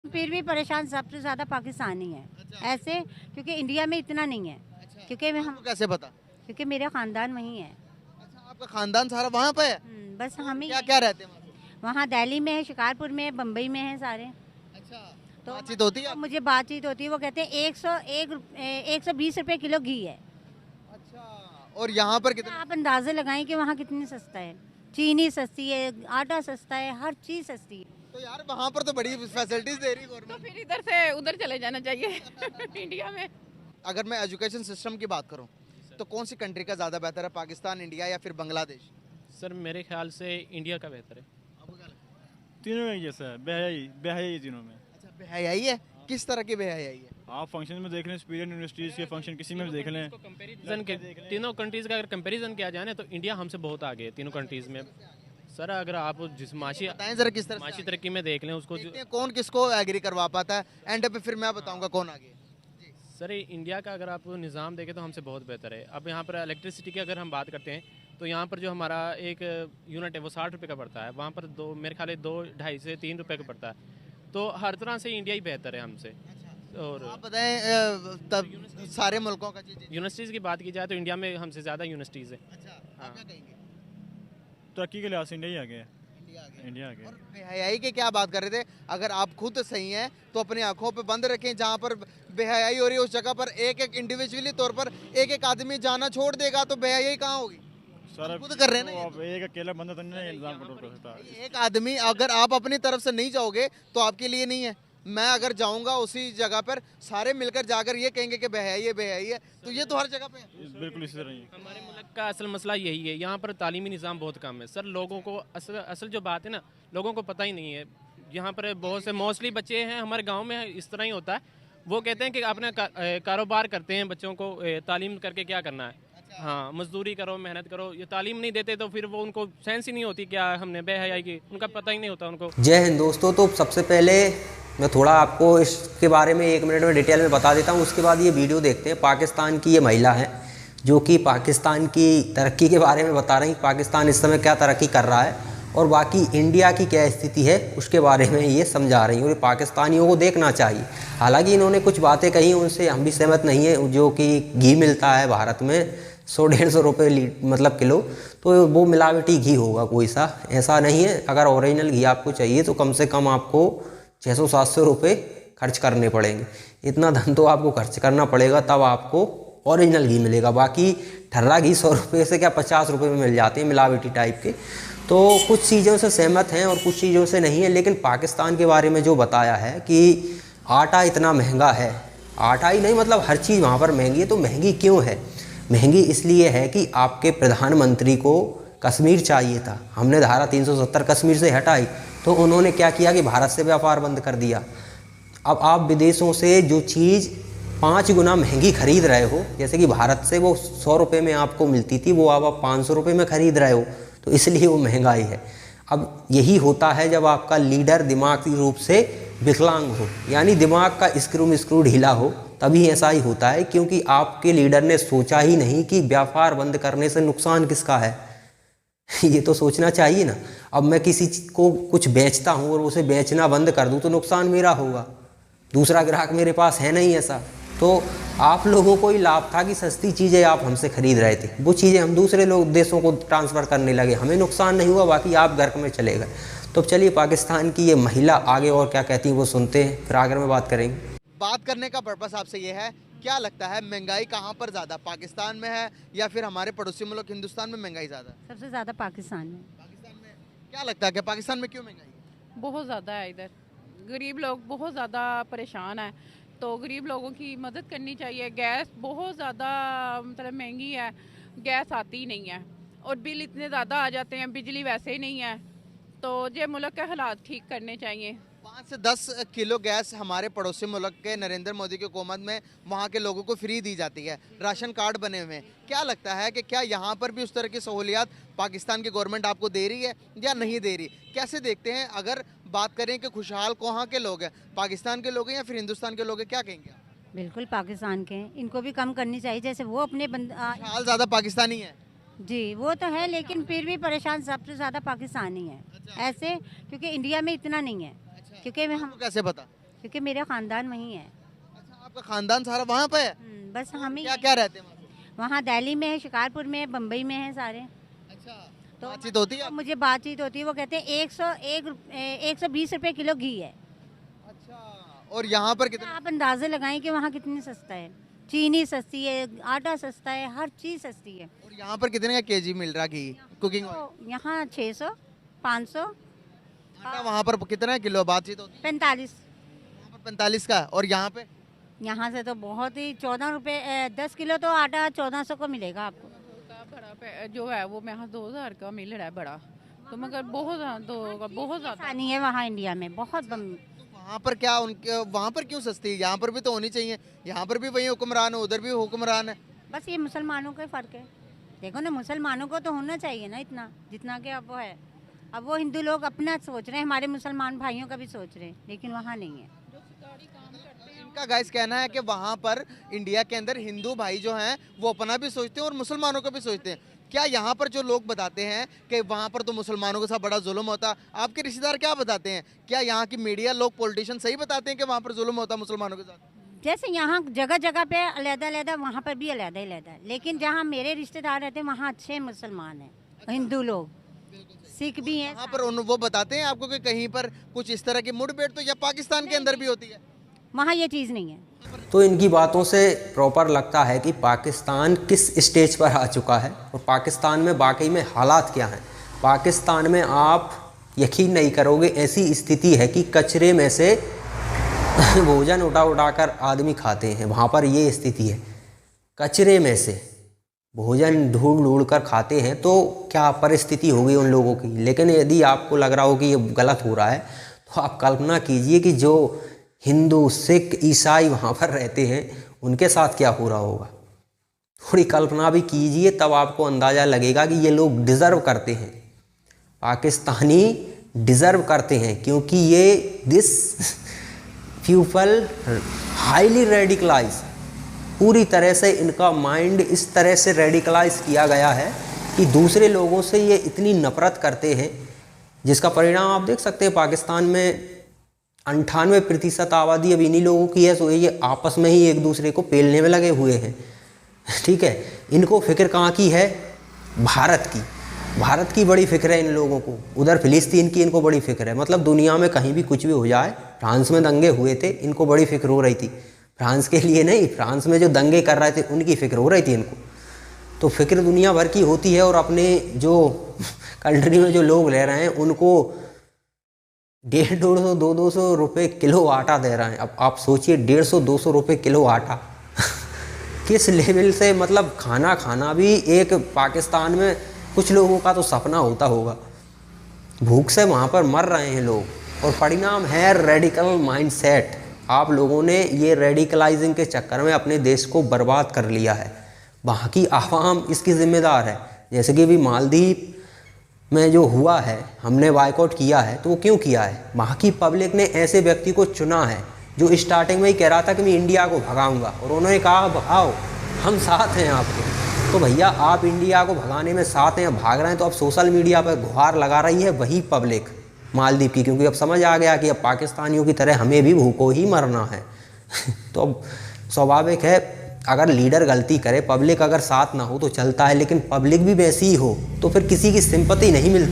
फिर भी परेशान सबसे ज़्यादा पाकिस्तान ही है। अच्छा। ऐसे क्योंकि इंडिया में इतना नहीं है। अच्छा, क्योंकि मैं हम आपको कैसे पता? क्योंकि मेरा ख़ानदान वहीं है। अच्छा, आपका खानदान सारा वहाँ पे है? बस हम ही क्या क्या रहते हैं वहाँ पे? वहाँ दिल्ली में है, शिकारपुर में है, बम्बई में है सारे। अच्छा, तो बातचीत होती है तो आपकी? मुझे बातचीत होती है, वो कहते हैं 120 रुपए किलो घी है। अच्छा, और यहाँ पर कितना? आप अंदाजे लगाएं कि वहाँ कितनी सस्ता है। चीनी सस्ती है, आटा सस्ता है, हर चीज़ सस्ती है। तो यार वहाँ पर तो बड़ी फैसिलिटीज दे रही तो गवर्नमेंट। फिर इधर से उधर चले जाना चाहिए इंडिया में। अगर मैं एजुकेशन सिस्टम की बात करूँ तो कौन सी कंट्री का ज़्यादा बेहतर है, पाकिस्तान, इंडिया या फिर बांग्लादेश? सर मेरे ख्याल से इंडिया का बेहतर है। आपको क्या लगता है? तीनों में जैसा है, बेहयाई बेहयाई तीनों में। अच्छा, बेहयाई है? किस तरह की बेहयाई है? आप फंक्शन में देख लें, सुपीरियर यूनिवर्सिटीज़ के फंक्शन किसी में भी देख लें। कंपैरिजन के तीनों कंट्रीज़ का अगर कंपैरिजन किया जाए ना तो इंडिया हमसे बहुत आगे है तीनों कंट्रीज़ में। सर अगर आप जिस माशी बताएं जरा किस तरह से माशी आगे? तरक्की में देख लें उसको देखते हैं कौन किसको एग्री करवा पाता है, एंड पे फिर मैं बताऊंगा कौन आगे है। सर इंडिया का अगर आप निज़ाम देखें तो हमसे बहुत बेहतर है। अब यहाँ पर इलेक्ट्रिसिटी की अगर हम बात करते हैं तो यहाँ पर जो हमारा एक यूनिट है वो 60 रुपये का पड़ता है, वहाँ पर दो मेरे ख्याल है 2 ढाई से 3 रुपये का पड़ता है। तो हर तरह से इंडिया ही बेहतर है हमसे। और आप बताएं तब सारे मुल्कों का चीज़। यूनिवर्सिटीज़ की बात की जाए तो इंडिया में हमसे ज़्यादा यूनिवर्सिटीज़ है। अच्छा, आप क्या कहेंगे? तरक्की के लिहाज से इंडिया ही आगे है। इंडिया आगे। इंडिया आगे और बेहयाई की क्या बात कर रहे थे? अगर आप खुद सही हैं तो अपनी आंखों पे बंद रखें, जहाँ पर बेहयाई हो रही है उस जगह पर एक एक इंडिविजुअली तौर पर एक एक आदमी जाना छोड़ देगा तो बेहयाई कहाँ होगी? सारा खुद कर रहे हैं ना तो ये अब एक अकेला बंदा तो नहीं इंतजाम कंट्रोल कर सकता। एक आदमी अगर आप अपनी तरफ से नहीं जाओगे तो आपके लिए नहीं है। मैं अगर जाऊंगा उसी जगह पर सारे मिलकर जाकर ये कहेंगे कि बेहयाई है, तो ये तो हर जगह पे है। बिल्कुल इसी तरह ही। हमारे मुल्क का असल मसला यही है, यहाँ पर तालीमी निज़ाम बहुत कम है। सर लोगों को असल जो बात है ना, लोगों को पता ही नहीं है। यहाँ पर बहुत से मोस्टली बच्चे हैं हमारे गांव में इस तरह ही होता है, वो कहते हैं कि अपना कारोबार करते हैं, बच्चों को तालीम करके क्या करना है। हाँ, मजदूरी करो, मेहनत करो। ये तालीम नहीं देते तो फिर वो उनको सेंस ही नहीं होती क्या हमने बेहयाई की, उनका पता ही नहीं होता उनको। जय हिंद दोस्तों। तो सबसे पहले मैं थोड़ा आपको इसके बारे में 1 मिनट में डिटेल में बता देता हूँ, उसके बाद ये वीडियो देखते हैं। पाकिस्तान की ये महिला है जो कि पाकिस्तान की तरक्की के बारे में बता रही हैं, पाकिस्तान इस समय क्या तरक्की कर रहा है और बाकी इंडिया की क्या स्थिति है उसके बारे में ये समझा रही हैं, और पाकिस्तानियों को देखना चाहिए। हालांकि इन्होंने कुछ बातें कही उनसे हम भी सहमत नहीं है, जो कि घी मिलता है भारत में 100-150 रुपये मतलब किलो, तो वो मिलावटी घी होगा कोई सा, ऐसा नहीं है। अगर ओरिजिनल घी आपको चाहिए तो कम से कम आपको 600-700 रुपये खर्च करने पड़ेंगे। इतना धन तो आपको खर्च करना पड़ेगा तब आपको ओरिजिनल घी मिलेगा। बाकी ठर्रा घी 100 रुपये से क्या 50 रुपये में मिल जाते हैं मिलावटी टाइप के। तो कुछ चीज़ों से सहमत हैं और कुछ चीज़ों से नहीं है। लेकिन पाकिस्तान के बारे में जो बताया है कि आटा इतना महंगा है, आटा ही नहीं मतलब हर चीज़ वहाँ पर महंगी है। तो महंगी क्यों है? महंगी इसलिए है कि आपके प्रधानमंत्री को कश्मीर चाहिए था, हमने धारा 370 कश्मीर से हटाई, तो उन्होंने क्या किया कि भारत से व्यापार बंद कर दिया। अब आप विदेशों से जो चीज़ 5 गुना महंगी खरीद रहे हो, जैसे कि भारत से वो 100 रुपये में आपको मिलती थी, वो अब आप 500 रुपये में खरीद रहे हो, तो इसलिए वो महंगाई है। अब यही होता है जब आपका लीडर दिमागी रूप से विकलांग हो, यानी दिमाग का स्क्रू ढीला हो, तभी ऐसा ही होता है। क्योंकि आपके लीडर ने सोचा ही नहीं कि व्यापार बंद करने से नुकसान किसका है। ये तो सोचना चाहिए ना। अब मैं किसी को कुछ बेचता हूँ और उसे बेचना बंद कर दूँ तो नुकसान मेरा होगा, दूसरा ग्राहक मेरे पास है नहीं ऐसा। तो आप लोगों को ही लाभ था कि सस्ती चीज़ें आप हमसे खरीद रहे थे, वो चीज़ें हम दूसरे लोग देशों को ट्रांसफ़र करने लगे, हमें नुकसान नहीं हुआ, बाकी आप घर में चले गए। तो चलिए पाकिस्तान की ये महिला आगे और क्या कहती हैं वो सुनते हैं, फिर आगे में बात करेंगे। बात करने का पर्पस आपसे ये है, क्या लगता है महंगाई कहाँ पर ज़्यादा, पाकिस्तान में है या फिर हमारे पड़ोसी मुल्क हिंदुस्तान में महंगाई ज़्यादा है? सबसे ज़्यादा पाकिस्तान में। पाकिस्तान में क्या लगता है कि पाकिस्तान में क्यों महंगाई है? बहुत ज़्यादा है इधर, गरीब लोग बहुत ज़्यादा परेशान है, तो गरीब लोगों की मदद करनी चाहिए। गैस बहुत ज़्यादा मतलब महंगी है, गैस आती ही नहीं है और बिल इतने ज़्यादा आ जाते हैं, बिजली वैसे ही नहीं है। तो ये मुल्क के हालात ठीक करने चाहिए। 5 से 10 किलो गैस हमारे पड़ोसी मुल्क के नरेंद्र मोदी की हुकूमत में वहाँ के लोगों को फ्री दी जाती है, राशन कार्ड बने हुए हैं। क्या लगता है कि क्या यहाँ पर भी उस तरह की सहूलियात पाकिस्तान की गवर्नमेंट आपको दे रही है या नहीं दे रही? कैसे देखते हैं? अगर बात करें कि खुशहाल कहाँ के लोग हैं, पाकिस्तान के लोग हैं या फिर हिंदुस्तान के लोग हैं, क्या कहेंगे आप? बिल्कुल पाकिस्तान के, इनको भी कम करनी चाहिए। जैसे वो अपने खुशहाल ज़्यादा पाकिस्तानी है। जी वो तो है, लेकिन फिर भी परेशान सबसे ज़्यादा पाकिस्तान ही है। ऐसे क्योंकि इंडिया में इतना नहीं है। क्योंकि हम आपको कैसे पता? क्योंकि मेरा ख़ानदान वहीं है। अच्छा, आपका खानदान सारा वहाँ पे है? बस हम ही क्या क्या रहते हैं वहाँ? वहाँ दिल्ली में है, शिकारपुर में है, बम्बई में है सारे। अच्छा, तो बातचीत होती है? मुझे बातचीत होती है, वो कहते हैं 120 रुपये किलो घी है। अच्छा, और यहाँ पर कितना? आप अंदाज़े लगाएं कि वहाँ कितनी सस्ता है। चीनी सस्ती है, आटा सस्ता है, हर चीज़ सस्ती है। और यहाँ पर कितने का केजी मिल रहा घी, कुकिंग ऑयल? तो यहाँ 600, 500, आटा वहाँ पर कितना किलो बातचीत होती है? 45। वहाँ पर 45 का, और यहाँ पे? यहाँ से तो बहुत ही 14 रुपये 10 किलो तो आटा 1400 को मिलेगा आपको। बड़ा जो है वो यहाँ 2000 का मिल रहा है बड़ा, तो मगर बहुत ज़्यादा आसानी है वहाँ इंडिया में बहुत वहाँ पर क्या उनके, वहाँ पर क्यों सस्ती है? यहाँ पर भी तो होनी चाहिए, यहाँ पर भी वही हुक्मरान है, उधर भी हुक्मरान है। बस ये मुसलमानों का फ़र्क है। देखो ना, मुसलमानों को तो होना चाहिए ना इतना जितना कि अब वो है। अब वो हिंदू लोग अपना सोच रहे हैं, हमारे मुसलमान भाइयों का भी सोच रहे हैं, लेकिन वहाँ नहीं है। इनका गाइस कहना है कि वहाँ पर इंडिया के अंदर हिंदू भाई जो हैं वो अपना भी सोचते हैं और मुसलमानों का भी सोचते हैं। क्या यहाँ पर जो लोग बताते हैं कि वहाँ पर तो मुसलमानों के साथ बड़ा जुल्म होता, आपके रिश्तेदार क्या बताते हैं? क्या यहाँ की मीडिया, लोग, पॉलिटिशियन सही बताते हैं कि वहाँ पर जुल्म होता मुसलमानों के साथ? जैसे यहाँ जगह जगह पे अलग-अलग, वहाँ पर भी अलग-अलग है, लेकिन जहाँ मेरे रिश्तेदार रहते हैं वहाँ अच्छे मुसलमान हैं, हिंदू लोग, सिख भी हैं। वहाँ पर वो बताते हैं आपको कि कहीं पर कुछ इस तरह की मुठभेड़ तो या पाकिस्तान के अंदर भी होती है? वहाँ ये चीज़ नहीं है। तो इनकी बातों से प्रॉपर लगता है कि पाकिस्तान किस स्टेज पर आ चुका है और पाकिस्तान में वाकई में हालात क्या हैं। पाकिस्तान में आप यकीन नहीं करोगे, ऐसी स्थिति है कि कचरे में से भोजन उठा कर आदमी खाते हैं। वहाँ पर ये स्थिति है, कचरे में से भोजन ढूंढ कर खाते हैं। तो क्या परिस्थिति होगी उन लोगों की। लेकिन यदि आपको लग रहा हो कि ये गलत हो रहा है तो आप कल्पना कीजिए कि जो हिंदू, सिख, ईसाई वहाँ पर रहते हैं उनके साथ क्या हो रहा होगा। थोड़ी कल्पना भी कीजिए, तब आपको अंदाज़ा लगेगा कि ये लोग डिज़र्व करते हैं, पाकिस्तानी डिज़र्व करते हैं, क्योंकि ये दिस पीपल हाईली रेडिकलाइज, पूरी तरह से इनका माइंड इस तरह से रेडिकलाइज किया गया है कि दूसरे लोगों से ये इतनी नफ़रत करते हैं, जिसका परिणाम आप देख सकते हैं। पाकिस्तान में 98% आबादी अब इन्हीं लोगों की है, तो ये आपस में ही एक दूसरे को पेलने में लगे हुए हैं। ठीक है, इनको फिक्र कहाँ की है? भारत की। भारत की बड़ी फिक्र है इन लोगों को। उधर फिलिस्तीन की इनको बड़ी फिक्र है। मतलब दुनिया में कहीं भी कुछ भी हो जाए, फ्रांस में दंगे हुए थे, इनको बड़ी फिक्र हो रही थी। फ्रांस के लिए नहीं, फ्रांस में जो दंगे कर रहे थे उनकी फिक्र हो रही थी इनको। तो फिक्र दुनिया भर की होती है, और अपने जो कंट्री में जो लोग रह रहे हैं उनको 150, 200 रुपये किलो आटा दे रहे हैं। अब आप सोचिए 150, 200 रुपये किलो आटा किस लेवल से, मतलब खाना भी एक पाकिस्तान में कुछ लोगों का तो सपना होता होगा। भूख से वहाँ पर मर रहे हैं लोग, और परिणाम है रेडिकल माइंडसेट। आप लोगों ने ये रेडिकलाइजिंग के चक्कर में अपने देश को बर्बाद कर लिया है। वहाँ की आवाम इसकी ज़िम्मेदार है। जैसे कि अभी मालदीव में जो हुआ है, हमने बायकॉट किया है, तो वो क्यों किया है? वहाँ की पब्लिक ने ऐसे व्यक्ति को चुना है जो स्टार्टिंग में ही कह रहा था कि मैं इंडिया को भगाऊंगा, और उन्होंने कहा आओ हम साथ हैं आपके। तो भैया आप इंडिया को भगाने में साथ हैं, भाग रहे हैं, तो अब सोशल मीडिया पर गुहार लगा रही है वही पब्लिक मालदीव की, क्योंकि अब समझ आ गया कि अब पाकिस्तानियों की तरह हमें भी भूखों ही मरना है। तो अब स्वाभाविक है, अगर लीडर गलती करे, पब्लिक अगर साथ ना हो तो चलता है, लेकिन पब्लिक भी वैसी ही हो तो फिर किसी की सिंपैथी नहीं मिलती।